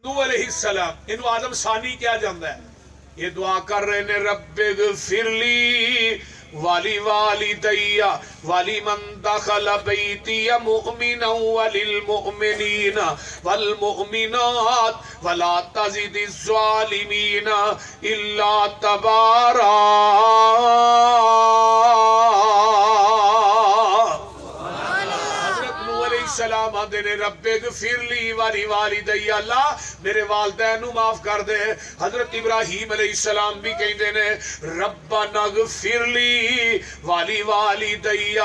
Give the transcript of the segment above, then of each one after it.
نوح علیہ السلام انہوں آدم ثانی کیا جاندہ ہے، یہ دعا کر رہے نے رب اغفر لی والی والدی والی من دخل بیتی مؤمنا وللمؤمنین والمؤمنات ولا تزد الظالمین الا تبارا۔ السلام آدھے نے رب اغفر لی والی والدی، اللہ میرے والدین نو معاف کر دے۔ حضرت ابراہیم علیہ السلام بھی کہندے نے ربنا اغفر لی والی والدی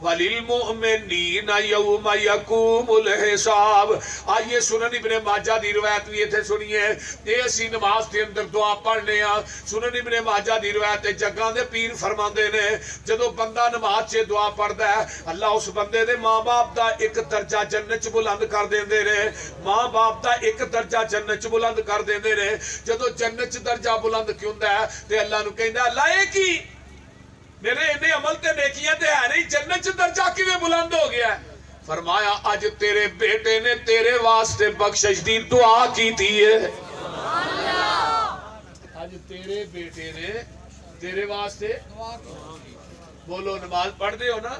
وَلِلْمُؤْمِنِينَ يَوْمَ يَقُومُ الْحِسَابِ۔ آئیے سنن ابن ماجہ دی روایت بھی تھے سنیے، یہ اسی نماز کے اندر دعا پڑھنے ہیں۔ سنن ابن ماجہ دی روایت جگہ دے پیر فرماندے نے جدو بندہ نماز چے دعا پڑھدا ہے اللہ اس بندے دے ماں باپ دا ایک درجہ جنت چ بلند کر دیندے نے، ماں باپ دا ایک درجہ جنت چ بلند کر دیندے نے۔ جدو جنت چ درجہ بلند کیوندا ہے تے اللہ نو کہندا اللہ اے کی میرے انہیں عمل تے نیکیاں تے ہے نہیں، جنت چ درجہ کیویں بلند ہو گیا ہے؟ فرمایا اج تیرے بیٹے نے تیرے واسطے بخشش دی دعا کی تھی ہے۔ اج تیرے بیٹے نے تیرے واسطے بولو نماز پڑھ دے ہو نا؟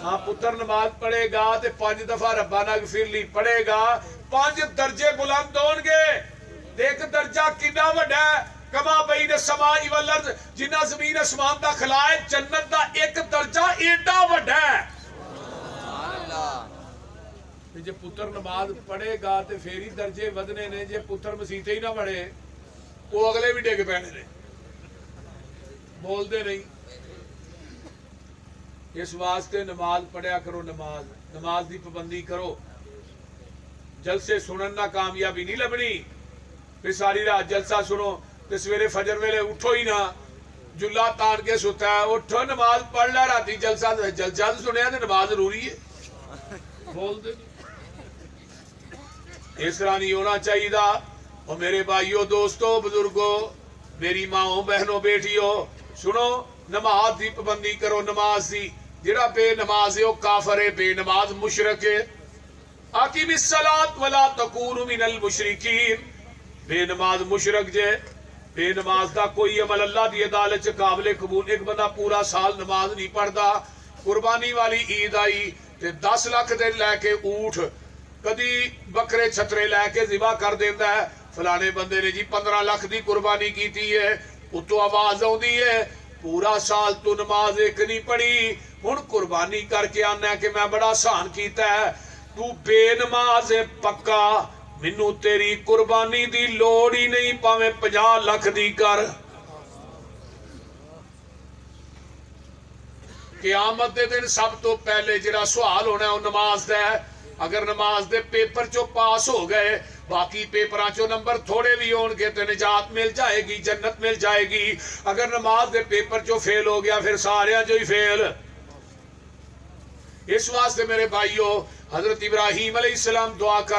ہاں پتر نماز پڑھے گا تے 5 دفعہ ربنا اغفر لی پڑھے گا، 5 درجے بلند ہون گے۔ دیکھ درجہ کتنا بڑا ہے، کما بین السماء والارض، جنہ زمین اسمان دا خلائے جنت دا ایک درجہ ایڈا وڈا ہے۔ جے پتر نماز پڑھے گا تے پھر ہی درجے ودنے نے، جے پتر مسیتے ہی نہ پڑھے وہ اگلے بھی ڈگ پینے نے، بول دے نہیں۔ اس واسطے نماز پڑھیا کرو، نماز دی پابندی کرو۔ جلسے سنن نہ کامیابی نہیں لبنی، پھر ساری رات جلسہ سنو تے سویرے فجر ویلے اٹھو ہی نہ، جلا تان کے ستا ہے، اٹھو نماز پڑھ لے، راتی جلسہ سنیا تے نماز ضروری ہے، بول دے۔ اس طرح نہیں ہونا چاہیے دا۔ اور میرے بھائیوں دوستوں بزرگوں میری ماں بہنوں بیٹیوں سنو، نماز دی پابندی کرو۔ نماز دی جڑا بے نماز ہے وہ کافر ہے، بے نماز مشرک ہے۔ اقیم الصلاۃ ولا تکونوا من المشرکین، بے نماز مشرک جے، بے نماز دا کوئی عمل اللہ دی عدالت چ قابل قبول۔ ایک بندہ پورا سال نماز نہیں پڑھدا، قربانی والی عید آئی تے 10 لاکھ دے لے کے اونٹ کدی بکرے چھترے لے کے ذبح کر دیندا ہے، فلانے بندے نے جی 15 لاکھ دی قربانی کیتی ہے، اتو آواز آوندی ہے پورا سال تو نماز ایک نہیں پڑھی، ہن قربانی کر کے آنا ہے کہ میں بڑا آسان کیتا ہے، تو بے نماز ہے پکا، مینوں تیری قربانی دی لوڑ ہی نہیں، پاویں 50 لاکھ دی کر۔ قیامت دے دن سب تو پہلے جڑا سوال ہونا ہے وہ نماز دا ہے۔ اگر نماز دے پیپر چو پاس ہو گئے، باقی پیپراں چو نمبر تھوڑے بھی ہون گے تو نجات مل جائے گی، جنت مل جائے گی۔ اگر نماز دے پیپر چو فیل ہو گیا پھر سارے جو ہی فیل۔ اس واسطے میرے بھائیوں حضرت ابراہیم علیہ السلام دعا کر